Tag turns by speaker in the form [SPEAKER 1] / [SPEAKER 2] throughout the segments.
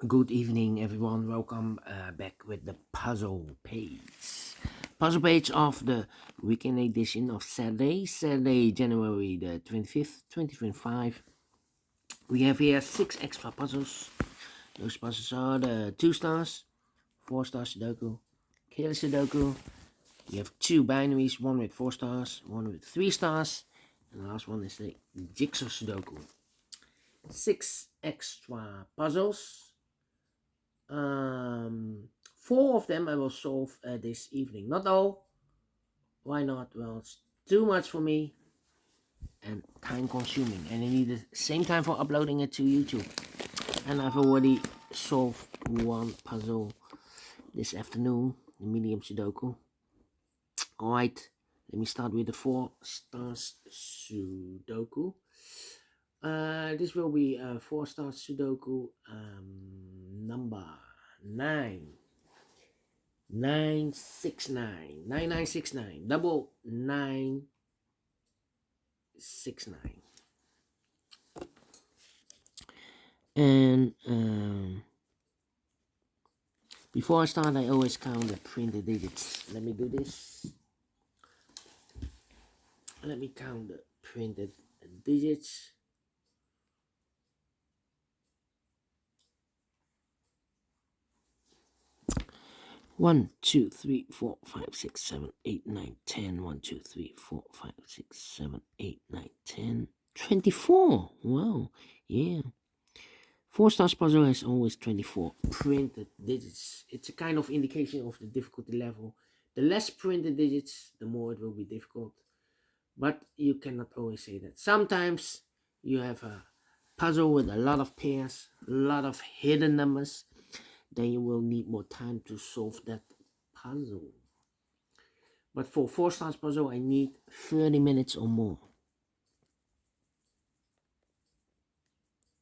[SPEAKER 1] Good evening, everyone. Welcome back with the puzzle page. Puzzle page of the weekend edition of Saturday, January the 25th, 2025. We have here six extra puzzles. Those puzzles are the 2 stars, 4 stars Sudoku, Killer Sudoku. We have two binaries, one with 4 stars, one with 3 stars, and the last one is the Jigsaw Sudoku. Six extra puzzles. Four of them I will solve this evening. Not all. Why not? Well, it's too much for me and time consuming, and I need the same time for uploading it to YouTube. And I've already solved one puzzle this afternoon, the medium Sudoku. Alright, let me start with the Four Stars Sudoku. This will be a 4 star Sudoku number 9. 9969 double 969. And before I start, I always count the printed digits. Let me do this. Let me count the printed digits. 1, 2, 3, 4, 5, 6, 7, 8, 9, 10. 1, 2, 3, 4, 5, 6, 7, 8, 9, 10. 24. Wow. Yeah. 4 stars puzzle has always 24 printed digits. It's a kind of indication of the difficulty level. The less printed digits, the more it will be difficult. But you cannot always say that. Sometimes you have a puzzle with a lot of pairs, a lot of hidden numbers. Then you will need more time to solve that puzzle. But for 4 stars puzzle, I need 30 minutes or more.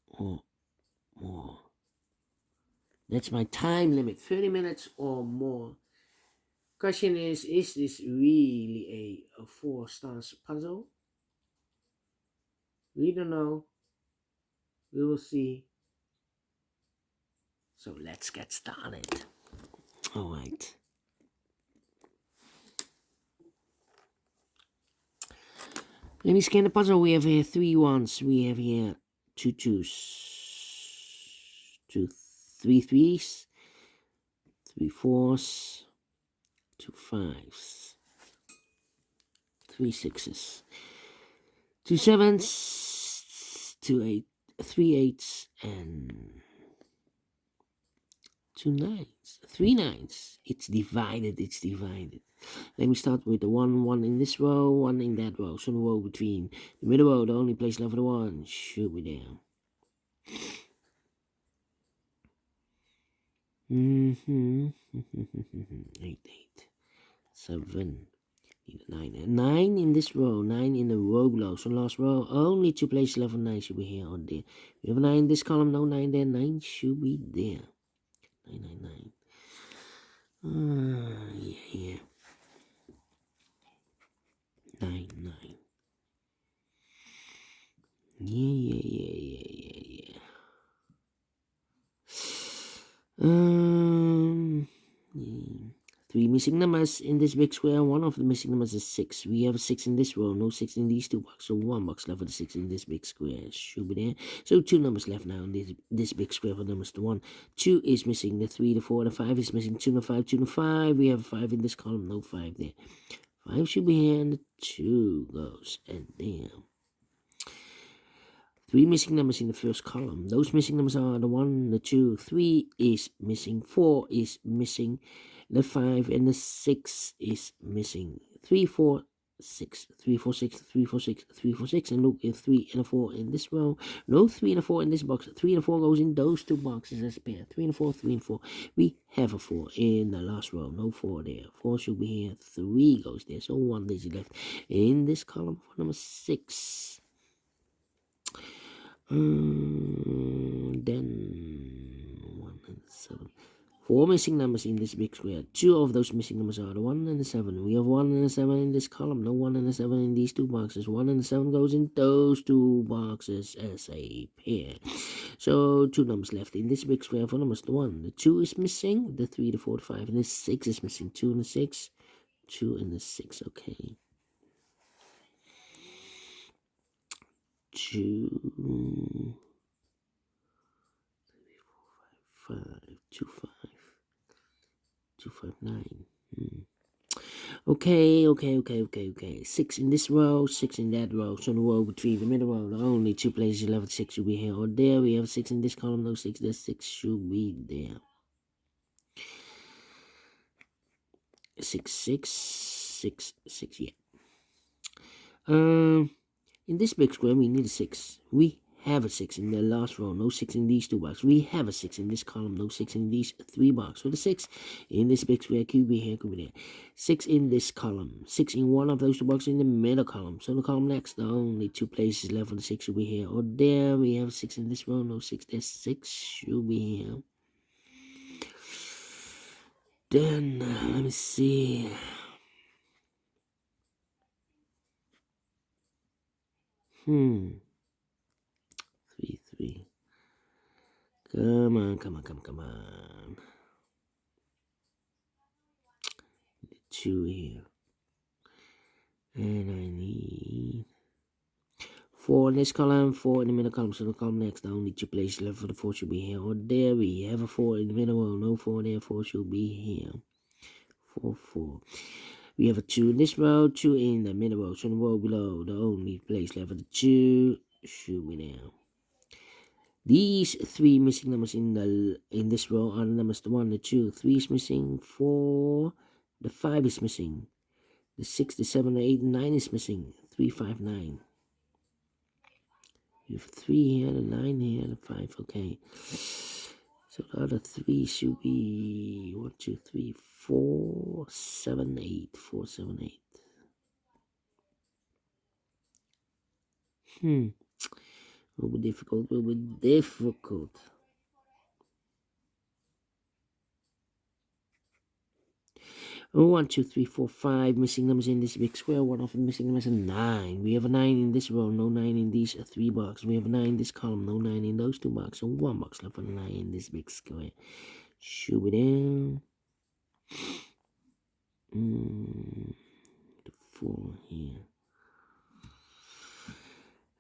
[SPEAKER 1] Or more. That's my time limit, 30 minutes or more. Question is this really a 4 stars puzzle? We don't know. We will see. So let's get started. Alright. Let me scan the puzzle. We have here 3 ones. We have here 2 twos, 2 3 threes, 3 fours, 2 fives, 3 sixes, 2 sevens, 2 eight, 3 eights, and 2 nines, 3 nines. It's divided. Let me start with the one in this row, one in that row. So the row between the middle row, the only place left for the one should be there. Eight, 7, 9 in this row, 9 in the row below. So last row, only 2 places left for 9 should be here or there. We have a 9 in this column, no 9 there, 9 should be there. 9. Yeah. 9. Yeah. 3 missing numbers in this big square. One of the missing numbers is 6. We have a 6 in this row, no 6 in these 2 boxes. So 1 box left for the 6 in this big square. Should be there. So 2 numbers left now in this big square for numbers to 1. 2 is missing. The 3, the 4, the 5 is missing. 2 and 5, 2 and 5. We have a 5 in this column, no 5 there. 5 should be here, and the 2 goes and there. 3 missing numbers in the first column. Those missing numbers are the 1, the 2, 3 is missing, 4 is missing, the 5 and the 6 is missing. 3, 4, 6, 3, 4, 6, 3, 4, 6, 3, 4, 6. And look, if 3 and a 4 in this row. No 3 and a 4 in this box. 3 and a 4 goes in those 2 boxes as a pair. 3 and a 4, 3 and 4. We have a 4 in the last row. No 4 there. 4 should be here. 3 goes there. So 1 digit left in this column for number 6. Then 1 and 7, 4 missing numbers in this big square. 2 of those missing numbers are the 1 and the 7. We have 1 and the 7 in this column. No 1 and the 7 in these 2 boxes. 1 and the 7 goes in those 2 boxes as a pair. So 2 numbers left in this big square for numbers. The 1. The 2 is missing. The 3, the 4, the 5, and the 6 is missing. 2 and the 6. 2 and the 6. Okay. 2, 3, 4, 5, 2, 5. 2, 5, 9. Okay. 6 in this row, 6 in that row. So the row between the middle row, the only 2 places left, 6 should be here or there. We have 6 in this column, no 6, that 6 should be there. 6, yeah. In this big square, we need a 6. We have a 6 in the last row, no 6 in these 2 boxes. We have a 6 in this column, no 6 in these 3 boxes. So the 6 in this big square could be here, could be there. 6 in this column, 6 in one of those 2 boxes in the middle column. So the column next, the only 2 places left for the 6 should be here or there. We have 6 in this row, no 6, that 6 should be here. Then, let me see. Three. Come on. 2 here. And I need 4 in this column, 4 in the middle column. So the column next, the only 2 places left for the 4 should be here or there. We have a 4 in the middle row, no 4 there, 4 should be here. 4. We have a 2 in this row, 2 in the middle row. So the row below, the only place left for the 2 should be there. These 3 missing numbers in this row are the numbers the 1, the 2, 3 is missing, 4, the 5 is missing, the 6, the 7, the 8, and 9 is missing. 3, 5, 9. You have 3 here, the 9 here, the 5, okay. So the other 3 should be 1, 2, 3, 4, 7, 8. 4, 7, 8. Will be difficult. 1, 2, 3, 4, 5 missing numbers in this big square. One of the missing numbers is 9. We have a 9 in this row, no 9 in these 3 boxes. We have a 9 in this column, no 9 in those 2 boxes. So 1 box left for the 9 in this big square. Shoot it down. The 4 here.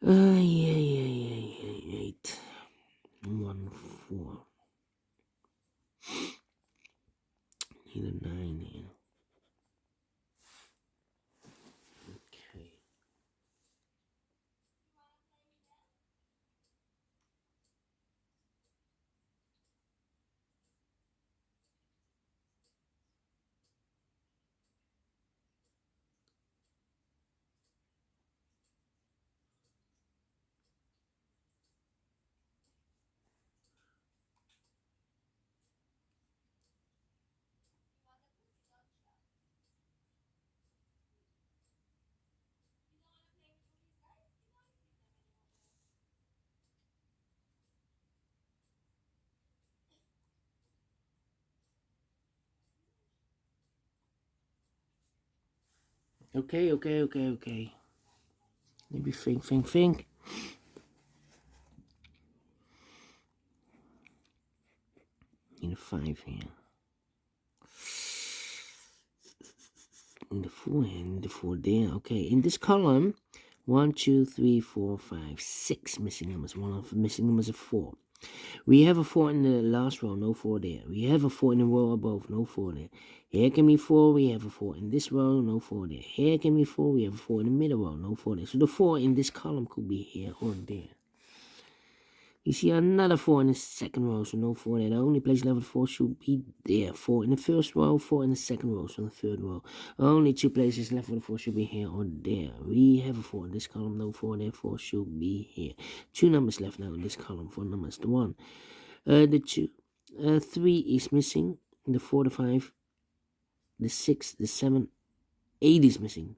[SPEAKER 1] Yeah. 8. 1, 4. Need a 9 here. Okay. Okay. Maybe think. Need a 5 here. Need a 4 here, need a 4 there. Okay, in this column, 1, 2, 3, 4, 5, 6 missing numbers. One of the missing numbers is 4. We have a 4 in the last row, no 4 there. We have a 4 in the row above, no 4 there. Here can be 4, we have a 4 in this row, no 4 there. Here can be 4, we have a 4 in the middle row, no 4 there. So the 4 in this column could be here or there. You see another 4 in the second row, so no 4 there. The only place level 4 should be there. 4 in the first row, 4 in the second row, so the third row. Only 2 places left for the 4 should be here or there. We have a 4 in this column, no 4 there, 4 should be here. 2 numbers left now in this column, 4 numbers. The 1, the 2, 3 is missing. The 4, the 5, the 6, the 7, 8 is missing.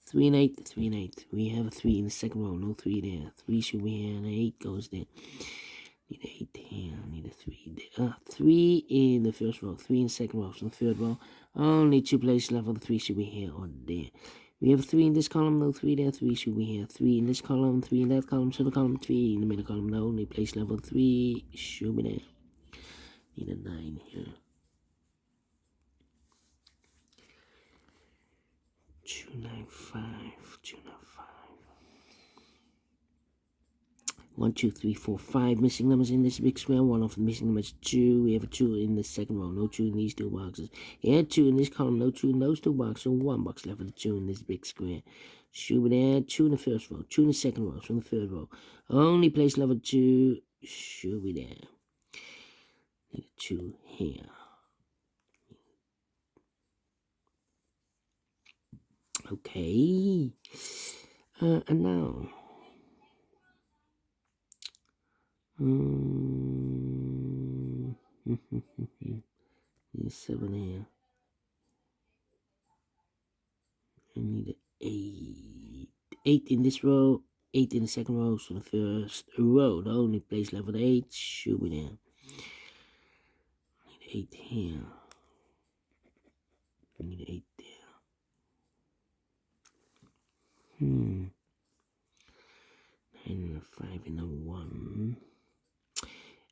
[SPEAKER 1] 3 and 8. We have a 3 in the second row, no 3 there. 3 should be here, and 8 goes there. Need 8 here, need a 3 there. 3 in the first row, 3 in the second row, so the third row. Only 2 places left. The 3 should be here or there. We have 3 in this column, no 3 there, 3 should be here. 3 in this column, 3 in that column, so the column 3 in the middle column, no, only place level 3 should be there. Need a 9 here. 295, 295. 1, 2, 3, 4, 5 missing numbers in this big square. One of the missing numbers 2. We have a 2 in the second row. No 2 in these 2 boxes. Here 2 in this column. No 2 in those 2 boxes. So 1 box left for the 2 in this big square. Should be there. 2 in the first row. 2 in the second row. So in the third row. Only place level 2 should be there. Need a 2 here. Okay. And now. 7 here. I need an 8. 8 in this row, 8 in the second row, so the first row, the only place level 8 should be there. I need 8 here. I need 8 there. 9 and a 5 and a 1.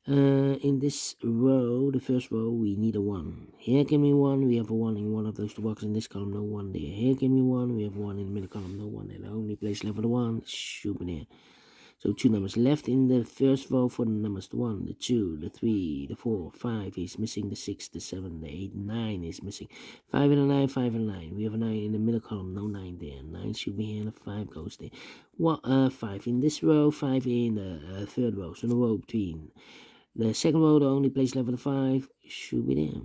[SPEAKER 1] In this row, the first row, we need a 1. Here can be 1, we have a 1 in one of those 2 boxes. In this column, no 1 there. Here can be 1, we have 1 in the middle column, no 1 there. The only place left for the 1 should be there. So 2 numbers left in the first row for the numbers. The 1, the 2, the 3, the 4, 5 is missing. The 6, the 7, the 8, 9 is missing. 5 and a 9, 5 and a 9. We have a 9 in the middle column, no 9 there. 9 should be here and a 5 goes there. 5 in this row, 5 in the third row. So the row between the second row, the only place left for the 5 should be there.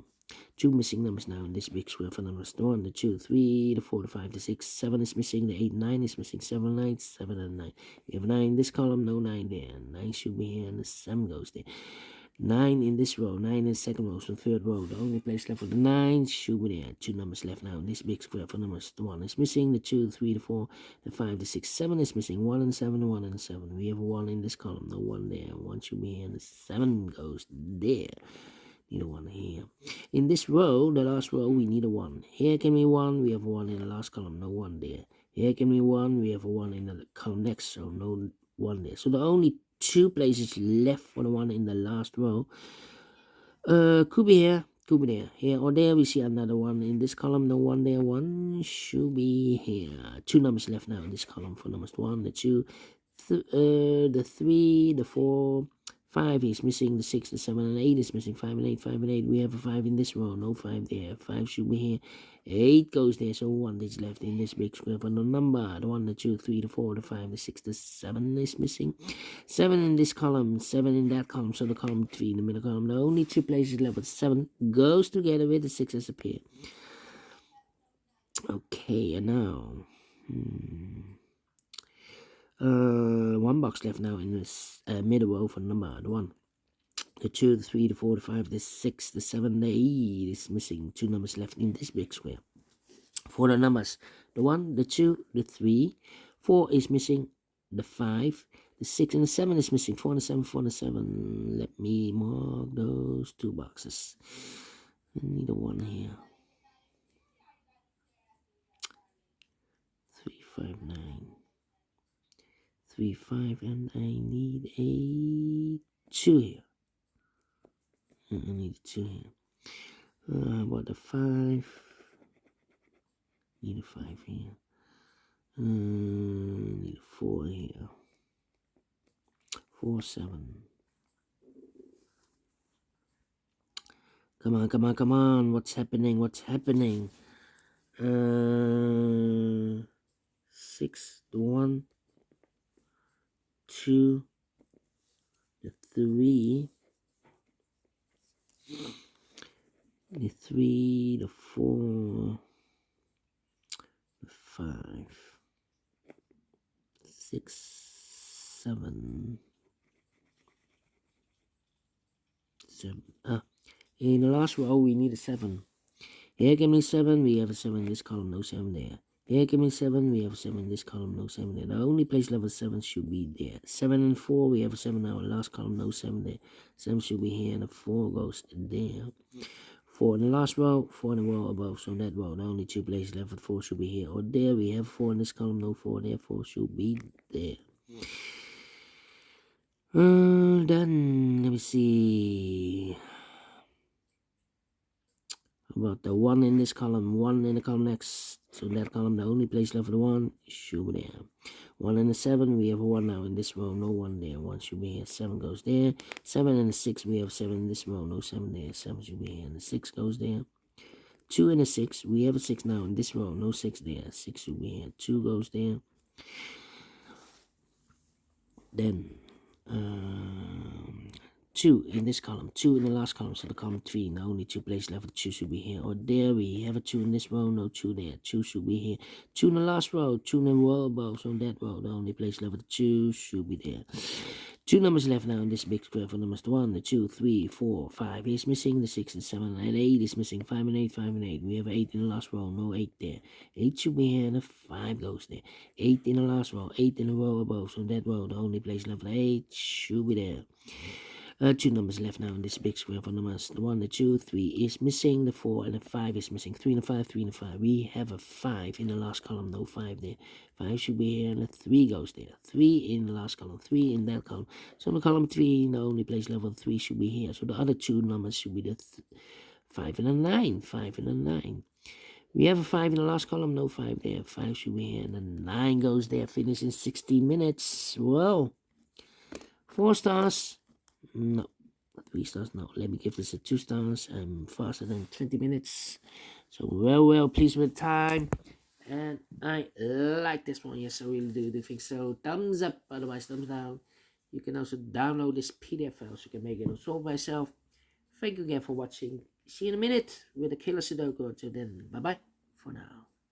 [SPEAKER 1] 2 missing numbers now in this big square for numbers. The 1, the 2, 3, the 4, the 5, the 6, 7 is missing. The 8, 9 is missing. 7, 9, 7 and 9. We have a 9 in this column, no 9 there. 9 should be here and the 7 goes there. 9 in this row, 9 in the second row, so the third row. The only place left for the 9 should be there. 2 numbers left now in this big square for numbers. The 1 is missing. The 2, the 3, the 4, the 5, the 6, 7 is missing. 1 and 7, 1 and 7. We have a 1 in this column, no 1 there. 1 should be here and the 7 goes there. Need a 1 here. In this row, the last row, we need a 1. Here can be 1, we have a 1 in the last column, no 1 there. Here can be 1, we have a 1 in the column next, so no 1 there. So the only 2 places left for the 1 in the last row could be here, could be there. Here or there, we see another 1 in this column, no 1 there. 1 should be here. 2 numbers left now in this column for numbers. 1, the 2, the 3, the 4, 5 is missing. The 6, the 7, and 8 is missing. 5 and 8, 5 and 8. We have a 5 in this row, no 5 there. 5 should be here. 8 goes there, so 1 is left in this big square for the number. The 1, the 2, 3, the 4, the 5, the 6, the 7 is missing. 7 in this column, 7 in that column, so the column 3 in the middle column. The only 2 places left with 7 goes together with the 6 as a pair. Okay, and now 1 box left now in this middle row for number. The 1, the 2, the 3, the 4, the 5, the 6, the 7, the 8 is missing. 2 numbers left in this big square. For the numbers, the 1, the 2, the 3, 4 is missing. The 5, the 6, and the 7 is missing. 4 and the 7, 4 and the 7. Let me mark those 2 boxes. I need a 1 here. 3, 5, 9. 3, 5, and I need a 2 here. I need a 2 here. What the 5? Need a 5 here. Need a 4 here. 4, 7. Come on, come on, come on. What's happening? What's happening? 6, the 1, 2, the 3, the 3, the 4, the 5, 6, 7, 7. In the last row, we need a 7. Here can be 7. We have a 7 in this column, no 7 there. There, give me 7. We have 7 in this column, no 7 there. The only place level 7 should be there. 7 and 4, we have a 7 now. Last column, no 7 there. 7 should be here, and the 4 goes there. 4 in the last row, 4 in the row above. So that row, the only 2 places left with 4 should be here or there. We have 4 in this column, no 4 there. 4 should be there. Then let me see about the 1 in this column, 1 in the column next. So that column, the only place left for the 1 should be there. 1 in the 7, we have a 1 now in this row, no 1 there. 1 should be here, 7 goes there. 7 in the 6, we have 7 in this row, no 7 there. 7 should be here, and the 6 goes there. 2 in the 6, we have a 6 now in this row, no 6 there. 6 should be here, 2 goes there. Then 2 in this column, 2 in the last column, so the column 3, now only 2 places left, 2 should be here or there. We have a 2 in this row, no 2 there, 2 should be here. 2 in the last row, 2 in the row above, so that row, the only place left, 2 should be there. 2 numbers left now in this big square for numbers 1, the 2, 3, 4, 5 is missing, the 6 and 7 and 8 is missing, 5 and 8, 5 and 8. We have 8 in the last row, no 8 there. 8 should be here, and the 5 goes there. 8 in the last row, 8 in the row above, so that row, the only place left, 8 should be there. 2 numbers left now in this big square for numbers. The 1, the 2, 3 is missing. The 4 and the 5 is missing. 3 and the 5, 3 and the 5. We have a 5 in the last column. No 5 there. 5 should be here and the 3 goes there. 3 in the last column. 3 in that column. So the column 3, the only place level 3 should be here. So the other 2 numbers should be the 5 and the 9. 5 and the 9. We have a 5 in the last column. No 5 there. 5 should be here and the 9 goes there. Finish in 60 minutes. Well, 4 stars. No, 3 stars. No, let me give this a 2 stars. I'm faster than 20 minutes. So well pleased with time. And I like this one. Yes, I really do think so. Thumbs up, otherwise thumbs down. You can also download this PDF file so you can make it solve by yourself. Thank you again for watching. See you in a minute with a killer Sudoku. Until then, bye bye for now.